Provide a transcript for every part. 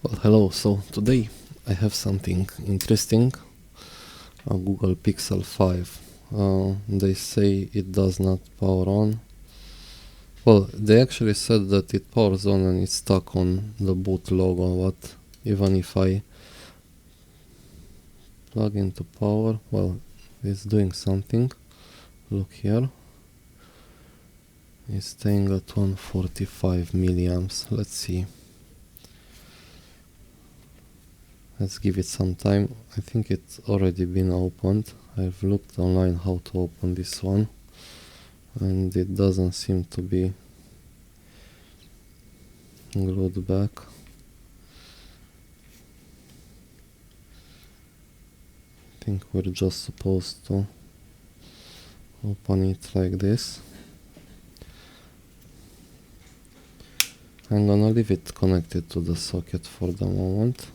Well, hello. So today I have something interesting. A Google Pixel 5. They say it does not power on. Well, they actually said that it powers on and it's stuck on the boot logo, but even if I plug into power, well, it's doing something. Look here. It's staying at 145 milliamps. Let's see. Let's give it some time. I think it's already been opened. I've looked online how to open this one, and it doesn't seem to be glued back. I think we're just supposed to open it like this. I'm gonna leave it connected to the socket for the moment.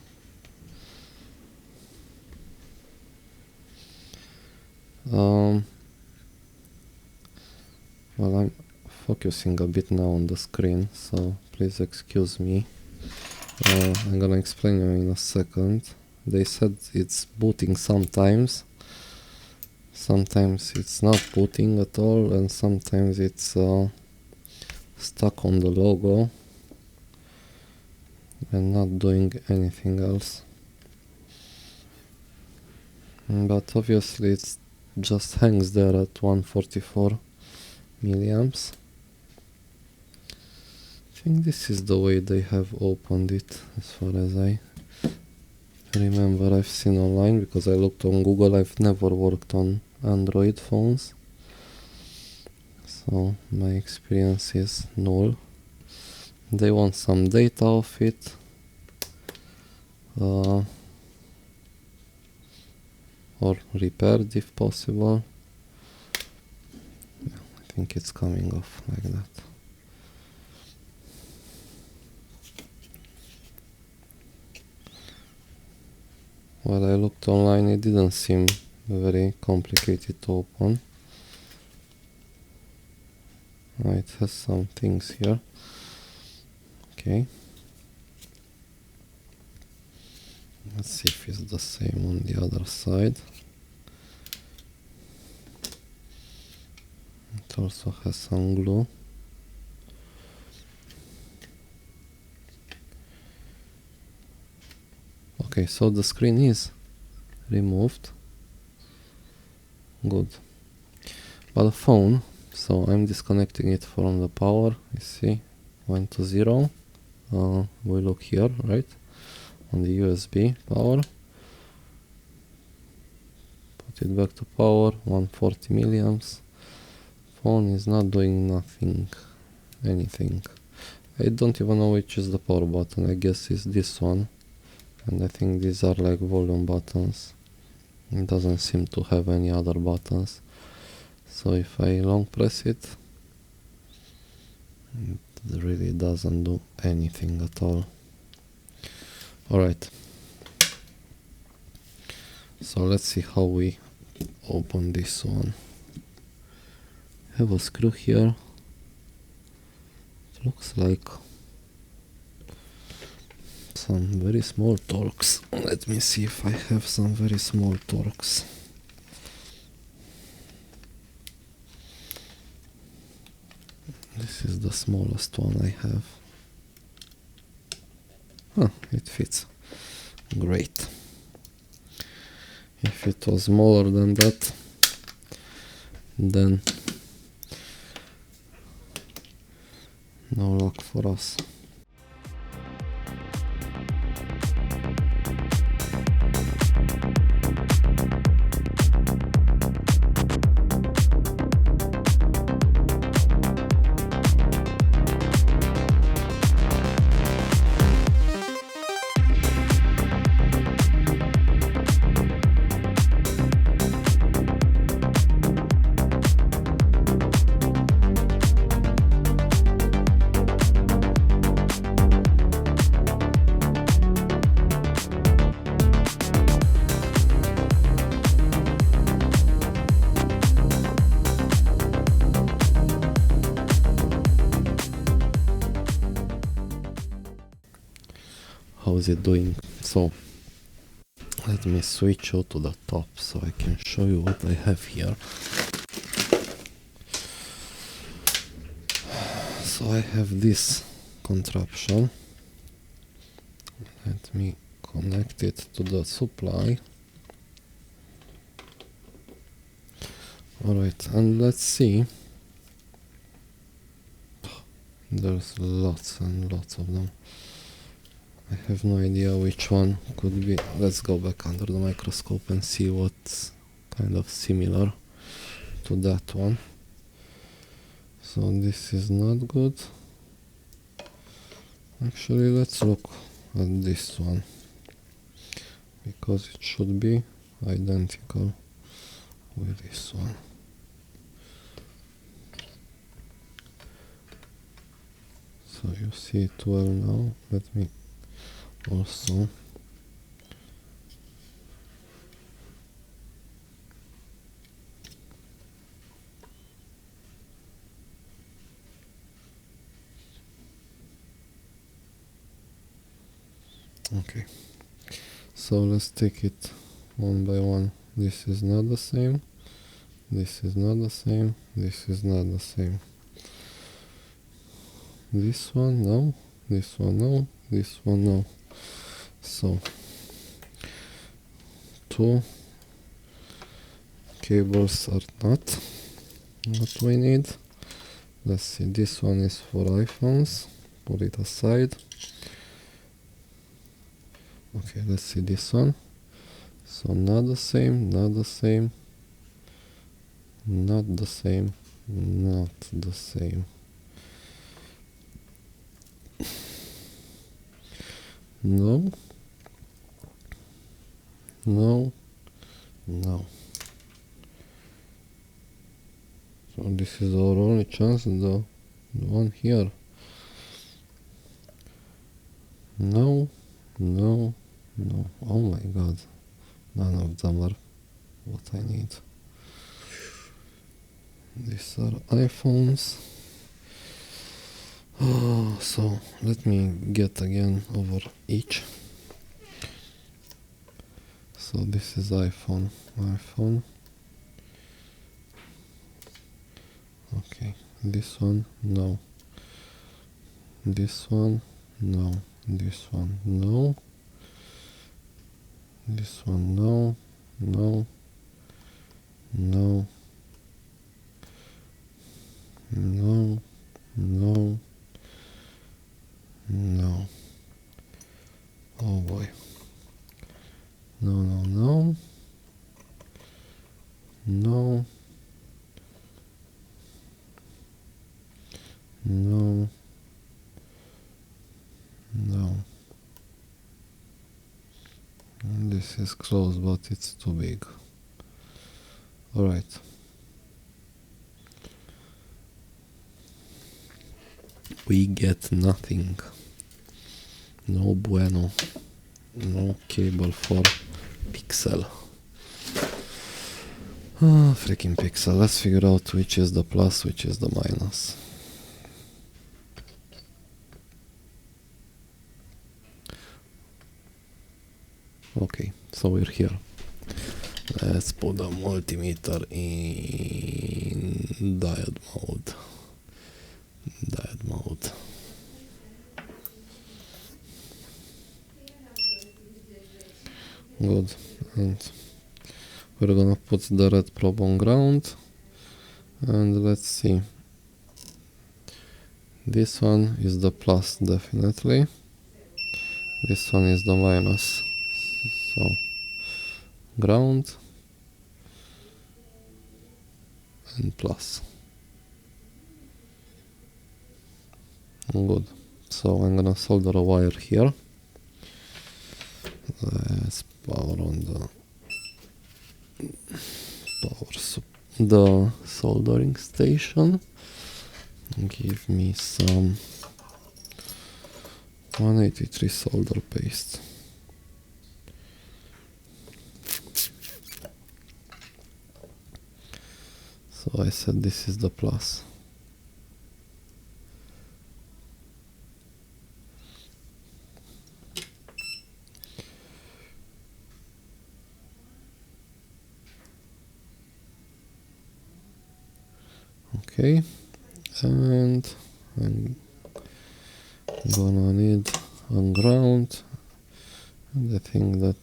Well, I'm focusing a bit now on the screen, so please excuse me. I'm gonna explain you in a second. They said it's booting sometimes it's not booting at all, and sometimes it's stuck on the logo and not doing anything else. But obviously it just hangs there at 144 milliamps. I think this is the way they have opened it, as far as I remember. I've seen online because I looked on Google. I've never worked on Android phones, so my experience is null. They want some data of it. Or repaired if possible. Yeah, I think it's coming off like that. When I looked online, it didn't seem very complicated to open. It has some things here. Okay. Let's see if it's the same on the other side. It also has some glue. Okay, so the screen is removed. Good. But the phone, so I'm disconnecting it from the power. You see, went to 0. We look here, right? On the USB power. Put it back to power, 140 milliamps. Phone is not doing anything. I don't even know which is the power button. I guess it's this one. And I think these are like volume buttons. It doesn't seem to have any other buttons. So if I long press it, it really doesn't do anything at all. Alright. So let's see how we open this one. Have a screw here. It looks like some very small Torx. Let me see if I have some very small Torx. This is the smallest one I have. It fits. Great. If it was smaller than that, then no luck for us. how is it doing. So let me switch you to the top so I can show you what I have here. So I have this contraption. Let me connect it to the supply. Alright, and let's see. There's lots and lots of them. I have no idea which one could be. Let's go back under the microscope and see what's kind of similar to that one. So this is not good. Actually, let's look at this one, because it should be identical with this one. So you see it well now. Let me also okay, so let's take it one by one. This is not the same, this is not the same, this is not the same. This one no, this one no, this one no. So 2 cables are not what we need. Let's see, this one is for iPhones, put it aside. Okay, let's see this one. So not the same, not the same, not the same, not the same. No, no, no. So this is our only chance, the one here. No, no, no. Oh my god. None of them are what I need. These are iPhones. Oh, so let me get again over each. So this is iPhone. Okay, this one, no. This one, no. This one, no. This one, no. No. No. No. No. No. Oh boy. No, no, no. No. No. No. And this is close, but it's too big. Alright. We get nothing. No bueno. No cable for Pixel. Ah, freaking Pixel. Let's figure out which is the plus, which is the minus. Okay, so we're here. Let's put the multimeter in diode mode. Good. And we're gonna put the red probe on ground. And let's see. This one is the plus, definitely. This one is the minus. So ground and plus. Good. So I'm gonna solder a wire here. Let's power on the soldering station. Give me some 183 solder paste. So I said this is the plus. Okay, and I'm gonna need a ground, and I think that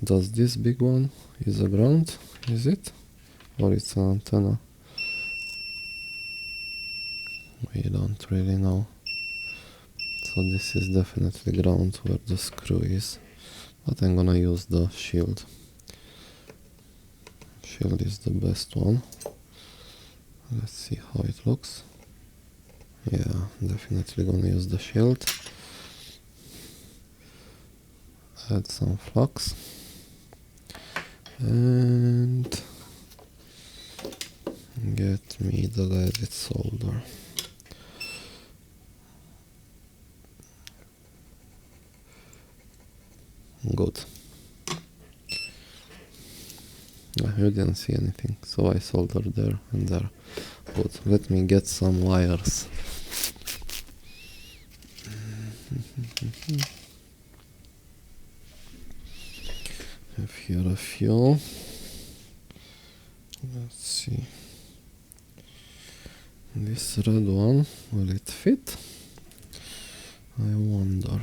does this big one is a ground, is it? Or it's an antenna? We don't really know. So this is definitely ground where the screw is, but I'm gonna use the shield. Shield is the best one. Let's see how it looks. Yeah, definitely gonna use the shield. Add some flux. And get me the leaded solder. Good. You didn't see anything, so I soldered there and there. Good. Let me get some wires. Have here a few. Let's see. This red one, will it fit? I wonder.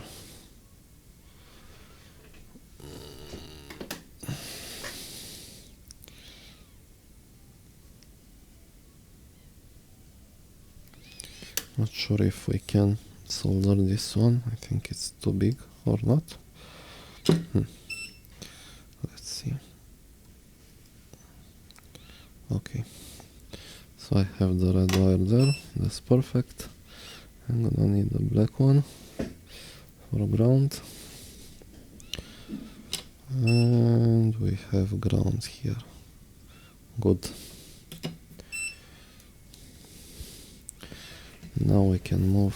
Not sure if we can solder this one. I think it's too big or not. Let's see. Okay. So I have the red wire there. That's perfect. I'm gonna need the black one for ground. And we have ground here. Good. Now we can move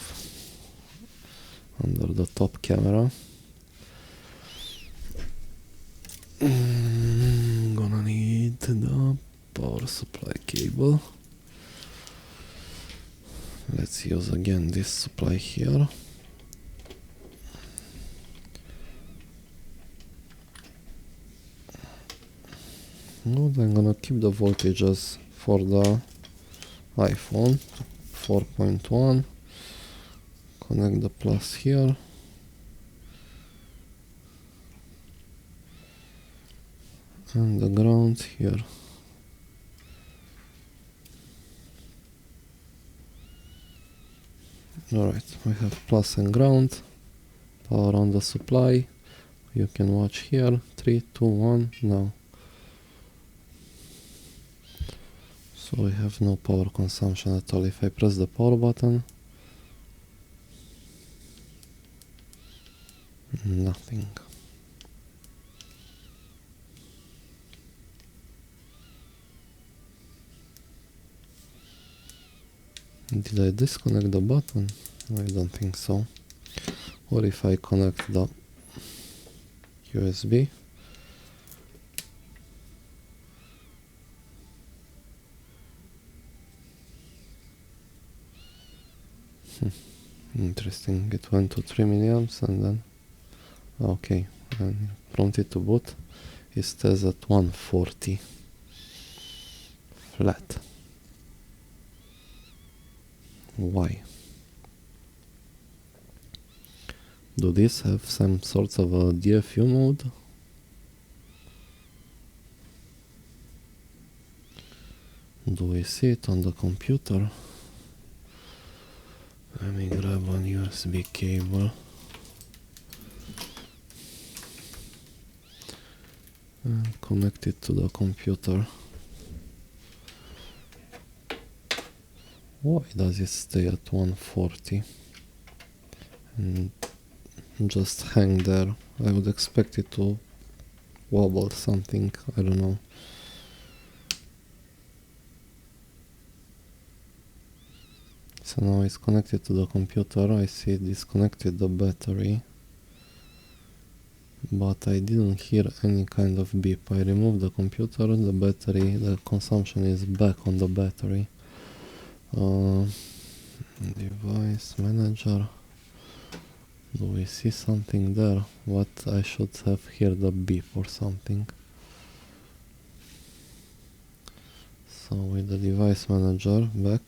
under the top camera. Gonna need the power supply cable. Let's use again this supply here. Good, I'm gonna keep the voltages for the iPhone 4.1. Connect the plus here. And the ground here. Alright, we have plus and ground. Power on the supply. You can watch here. 3, 2, 1, now. So we have no power consumption at all. If I press the power button, nothing. Did I disconnect the button? I don't think so. Or if I connect the USB. Interesting, it went to 3 milliamps and then okay, and prompted to boot. It stays at 140 flat. Why? Do these have some sorts of a DFU mode? Do we see it on the computer? Let me grab an USB cable and connect it to the computer. Why does it stay at 140 and just hang there? I would expect it to wobble something, I don't know. So now it's connected to the computer. I see it disconnected the battery, but I didn't hear any kind of beep. I removed the computer, the battery, the consumption is back on the battery. Device manager. Do we see something there? What I should have heard the beep or something. So with the device manager back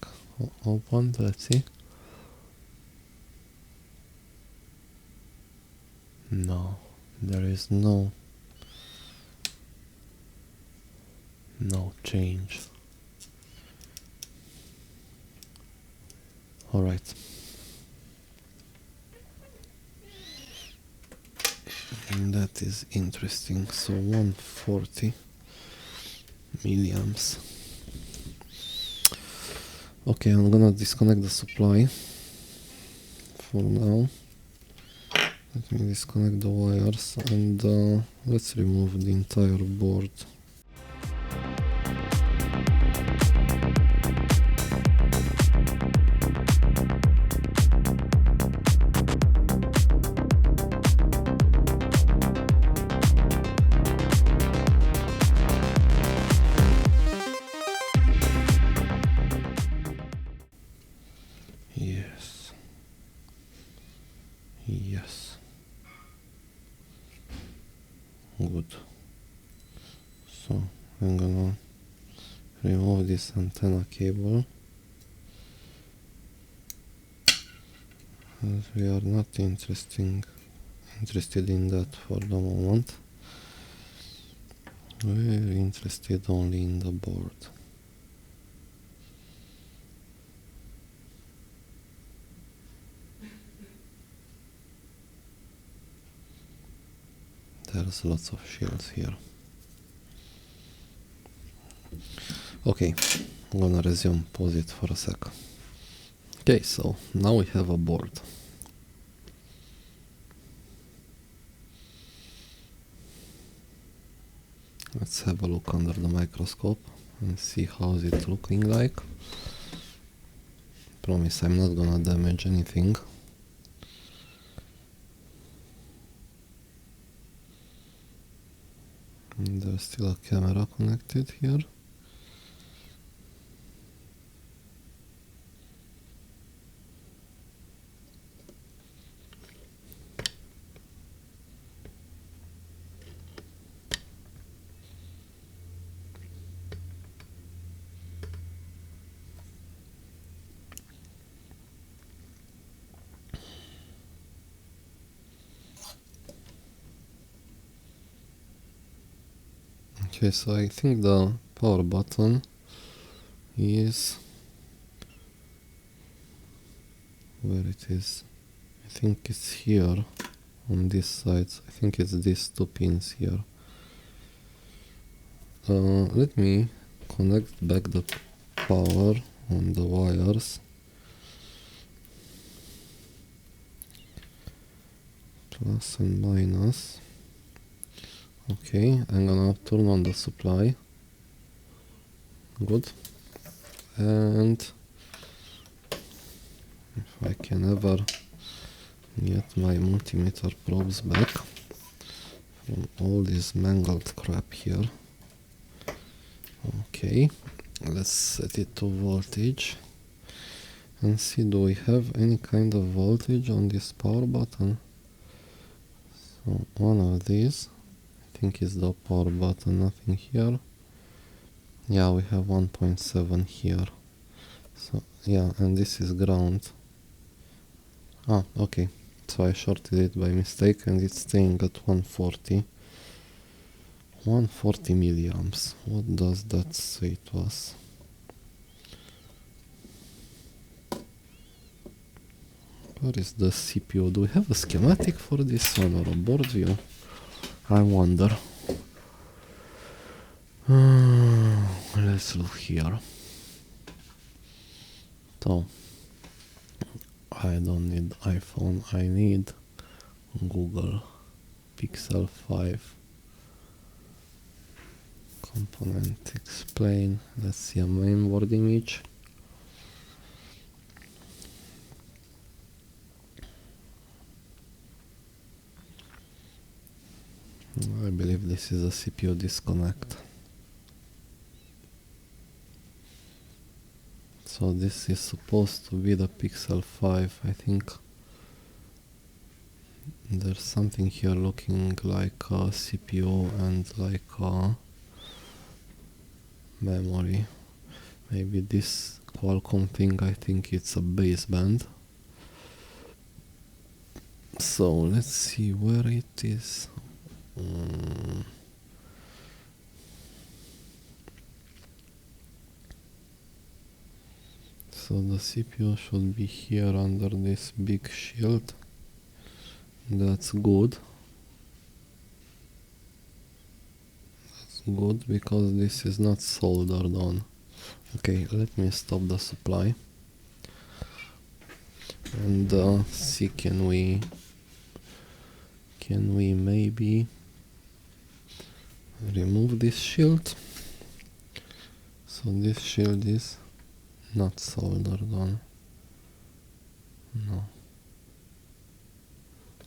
open, let's see. No, there is no change. Alright. That is interesting. So 140 milliamps. Okay, I'm gonna disconnect the supply for now. Let me disconnect the wires and let's remove the entire board. Yes. Good. So I'm gonna remove this antenna cable, as we are not interested in that for the moment. We're interested only in the board. There's lots of shields here. Okay, I'm gonna resume, pause it for a sec. Okay, so now we have a board. Let's have a look under the microscope and see how is it looking like. Promise I'm not gonna damage anything. And there's still a camera connected here. Okay, so I think the power button is where it is. I think it's here on this side. I think it's these two pins here. Let me connect back the power on the wires. Plus and minus. Okay, I'm gonna turn on the supply. Good. And if I can ever get my multimeter probes back from all this mangled crap here. Okay, let's set it to voltage and see, do we have any kind of voltage on this power button? So one of these, I think is the power button, nothing here. Yeah, we have 1.7 here. So yeah, and this is ground. Ah, okay, so I shorted it by mistake and it's staying at 140 milliamps. What does that say to us? Where is the CPU? Do we have a schematic for this one or a board view? I wonder. Let's look here. So I don't need iPhone, I need Google Pixel 5 component explain. Let's see a mainboard image. I believe this is a CPU disconnect. So this is supposed to be the Pixel 5, I think. There's something here looking like a CPU and like a memory. maybe this Qualcomm thing, I think it's a baseband. So let's see where it is. So the CPU should be here under this big shield. That's good. That's good because this is not soldered on. Okay, let me stop the supply and see, can we maybe remove this shield? So this shield is not soldered on. No.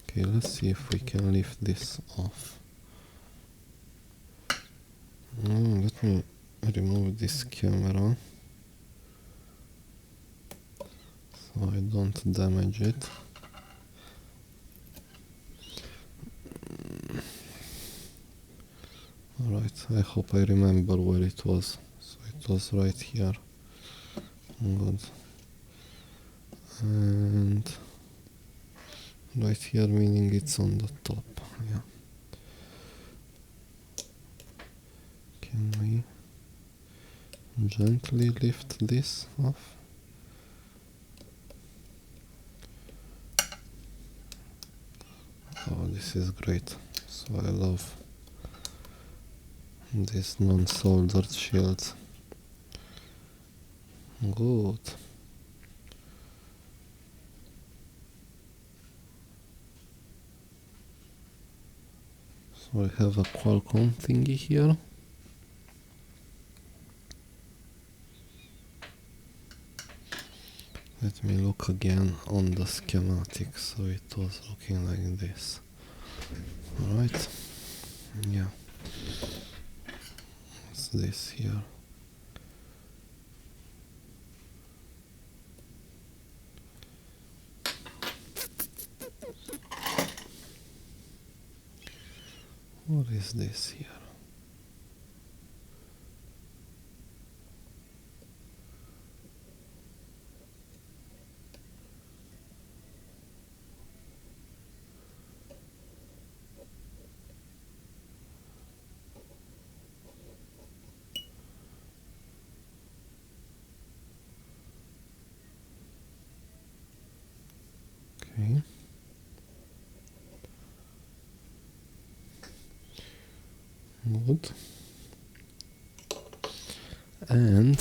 Okay, let's see if we can lift this off. Let me remove this camera so I don't damage it. Alright, I hope I remember where it was. So it was right here. Good. And right here meaning it's on the top. Yeah. Can we gently lift this off? Oh, this is great. So I love these non-soldered shields. Good. So I have a Qualcomm thingy here. Let me look again on the schematic. So it was looking like this. Alright. Yeah. What's this here? What is this here? Okay. Good. And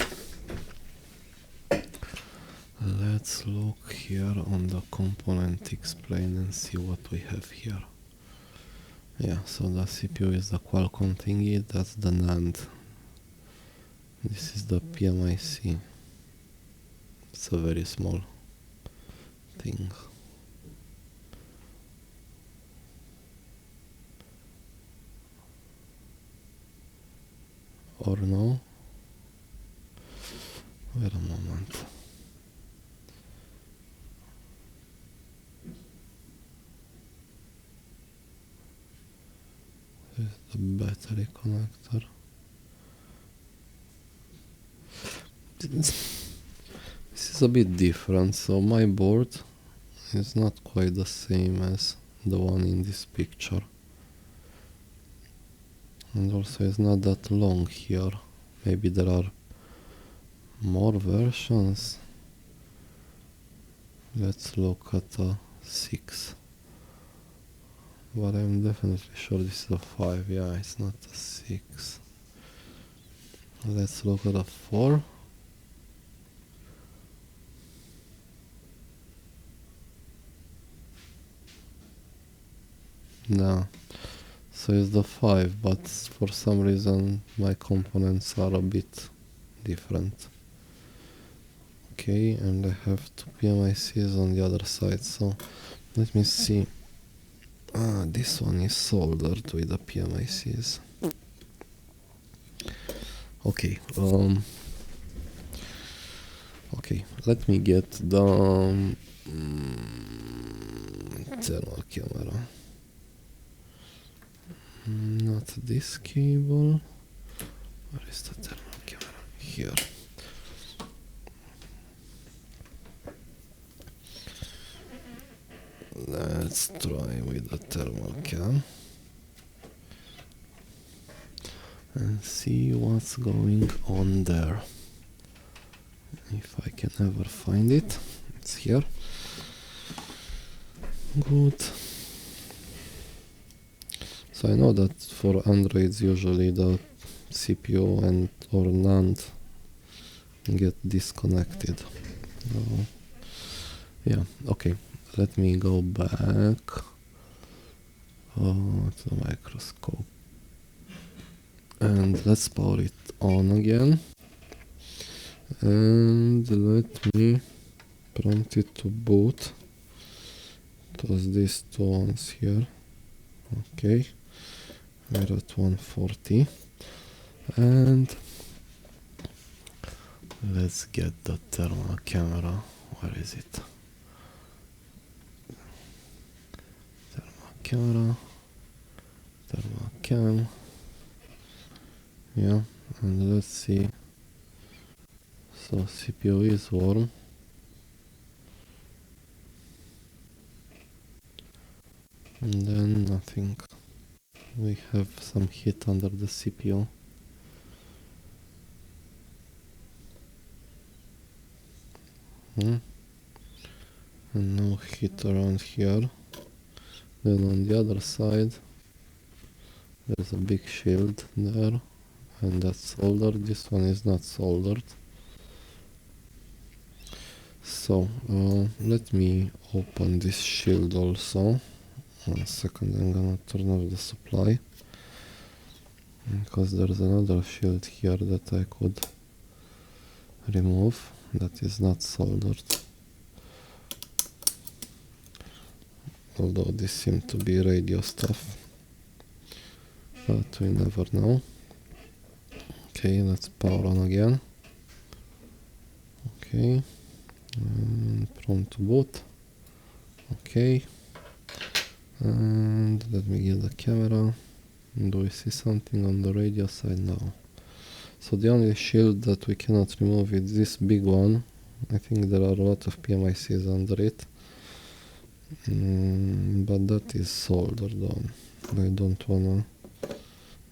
let's look here on the component explain and see what we have here. Yeah, so the CPU is the Qualcomm thingy, that's the NAND. This is the PMIC. It's a very small thing. Or no? Wait a moment. This is the battery connector. This is a bit different, so my board is not quite the same as the one in this picture. And also it's not that long here. Maybe there are more versions. Let's look at a 6. But I'm definitely sure this is a 5. Yeah, it's not a 6. Let's look at a 4. No. So it's the 5, but for some reason my components are a bit different. Okay, and I have two PMICs on the other side, so let me see. This one is soldered with the PMICs. Okay, okay, let me get the thermal camera. Not this cable. Where is the thermal camera? Here. Let's try with the thermal cam and see what's going on there. If I can ever find it. It's here. Good. So I know that for Androids usually the CPU and or NAND get disconnected. Yeah, okay. Let me go back to the microscope and let's power it on again. And let me prompt it to boot. It was these two ones here. Okay, we're at 140. And let's get the thermal camera. Where is it? Thermal camera. Thermal cam. Yeah, and let's see. So CPU is warm. And then nothing. We have some heat under the CPU. And no heat around here. Then on the other side there's a big shield there, and that's soldered. This one is not soldered. So let me open this shield also. 1 second, I'm gonna turn off the supply because there's another shield here that I could remove that is not soldered. Although this seems to be radio stuff, but we never know. Okay, let's power on again. Okay, and prompt to boot. Okay, and let me get the camera. Do we see something on the radio side? No. So the only shield that we cannot remove is this big one. I think there are a lot of PMICs under it. But that is soldered on. I don't wanna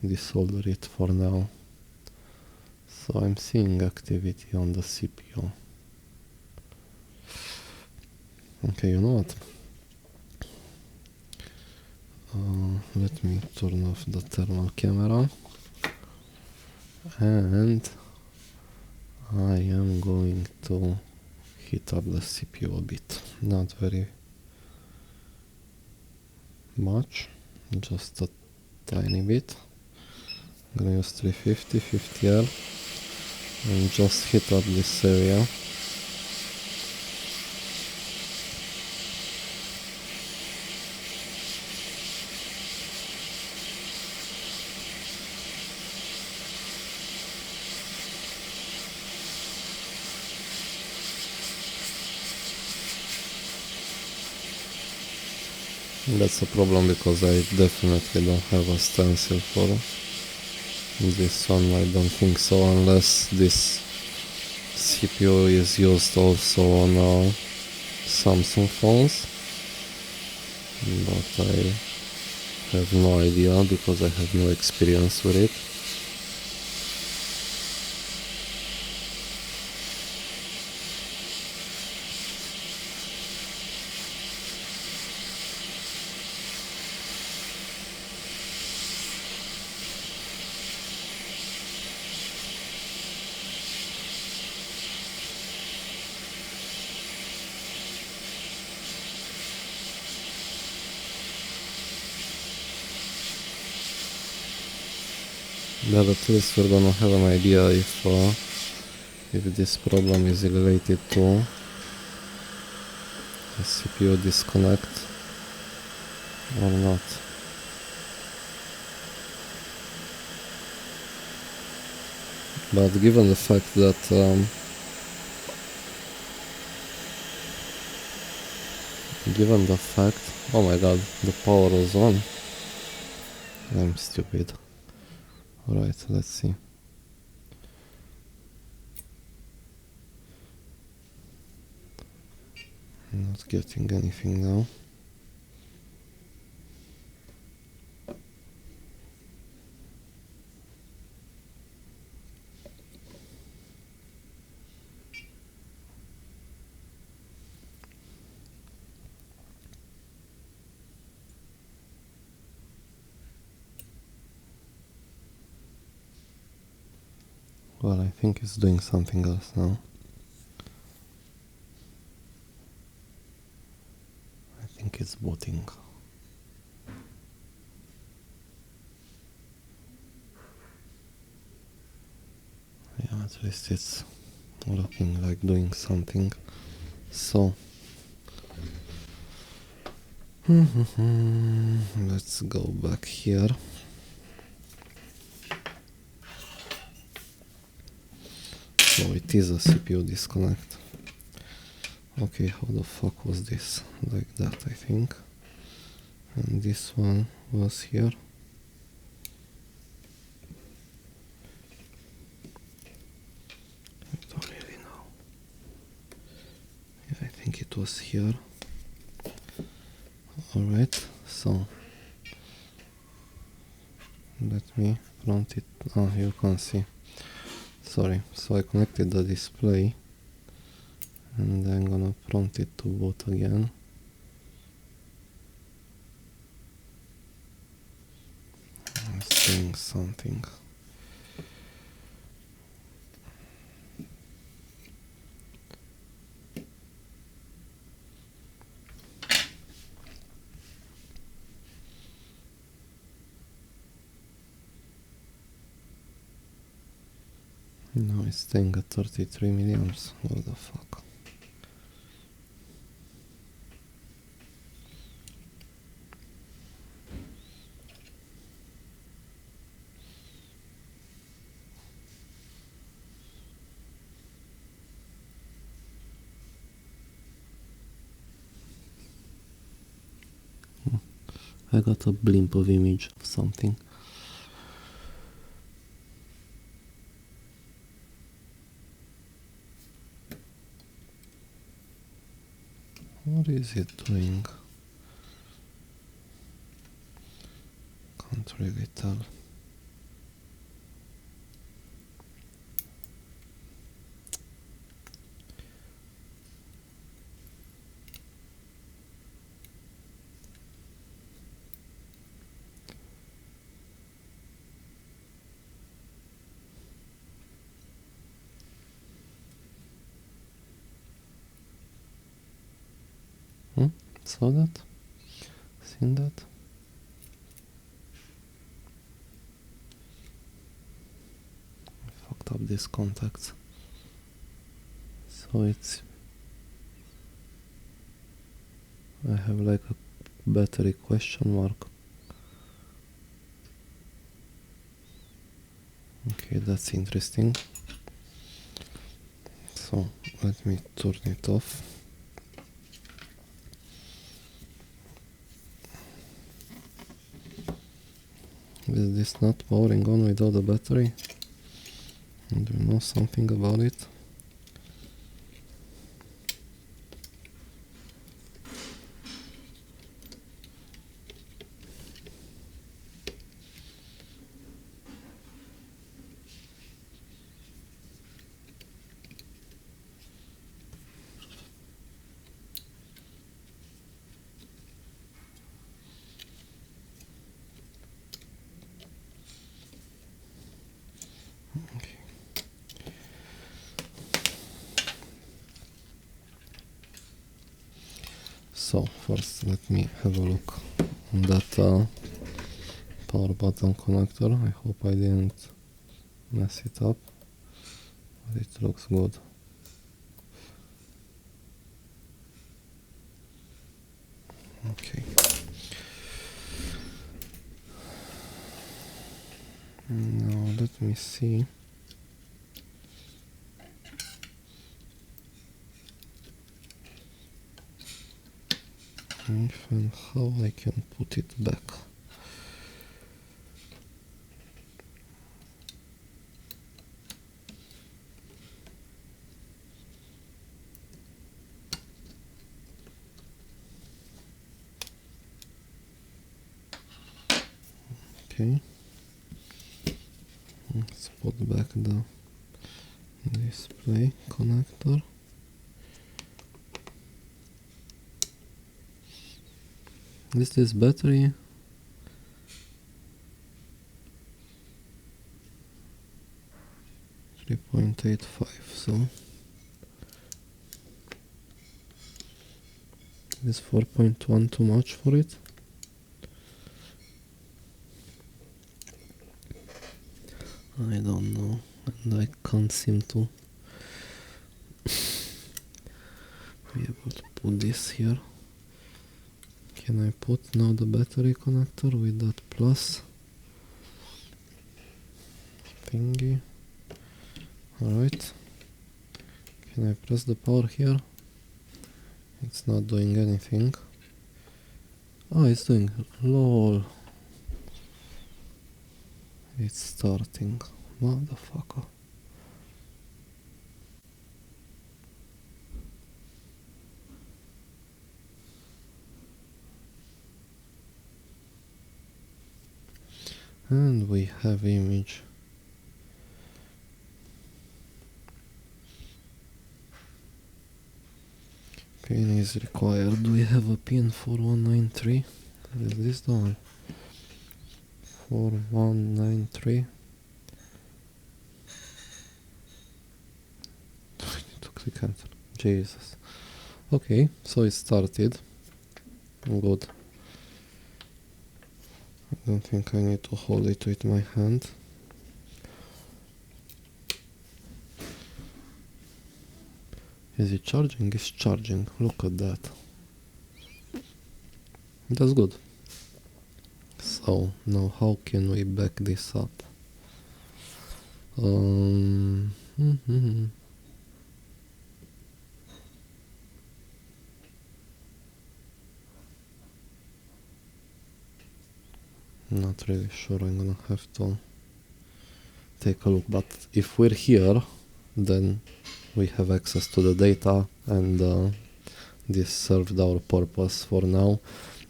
desolder it for now. So I'm seeing activity on the CPU. Okay, you know what? Let me turn off the thermal camera and I am going to heat up the CPU a bit. Not very much, just a tiny bit. I'm gonna use 350, 50R and just heat up this area. That's a problem because I definitely don't have a stencil for this one. I don't think so, unless this CPU is used also on Samsung phones, but I have no idea because I have no experience with it. But at least we're gonna have an idea if this problem is related to the CPU disconnect or not. But given the fact that oh my god, the power was on. I'm stupid. Alright, let's see. I'm not getting anything now. Well, I think it's doing something else now. I think it's booting. Yeah, at least it's looking like doing something. So let's go back here. So it is a CPU disconnect. Okay, how the fuck was this? Like that, I think. And this one was here. I don't really know. Yeah, I think it was here. Alright, so let me front it. Ah, you can see. Sorry, so I connected the display and I'm gonna prompt it to boot again. It's doing something. Now it's staying at 33 milliamps. What the fuck? I got a blimp of image of something. What is it doing? Can't really tell. Saw that? Seen that? I fucked up these contacts. So it's... I have like a battery question mark. Okay, that's interesting. So let me turn it off. Is this not powering on without the battery? Do you know something about it? So first let me have a look on that power button connector. I hope I didn't mess it up, but it looks good. Okay. Now let me see if and how I can put it back. Okay, let's put back the display connector. Is this battery? 4.85, so is 4.1 too much for it? I don't know, and I can't seem to be able to put this here. Can I put now the battery connector with that plus thingy? Alright. Can I press the power here? It's not doing anything. Oh, it's doing. LOL. It's starting. Motherfucker. And we have image. Pin is required. We have a pin 4193. Is this the one? 4193. I need to click enter. Jesus. Okay, so it started. Good. I don't think I need to hold it with my hand. Is it charging? It's charging. Look at that. That's good. So now how can we back this up? Not really sure. I'm gonna have to take a look, but if we're here, then we have access to the data, and this served our purpose for now.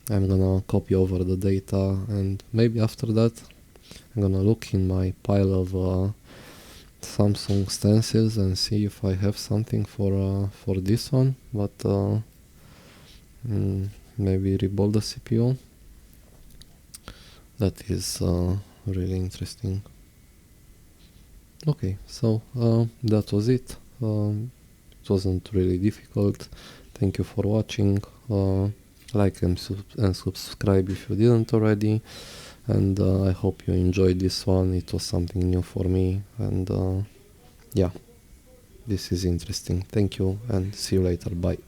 I'm gonna copy over the data, and maybe after that I'm gonna look in my pile of Samsung stencils and see if I have something for this one, but maybe rebuild the CPU. That is really interesting. Okay, so that was it. It wasn't really difficult. Thank you for watching. Like and subscribe if you didn't already, and I hope you enjoyed this one. It was something new for me, and yeah, this is interesting. Thank you, and see you later. Bye.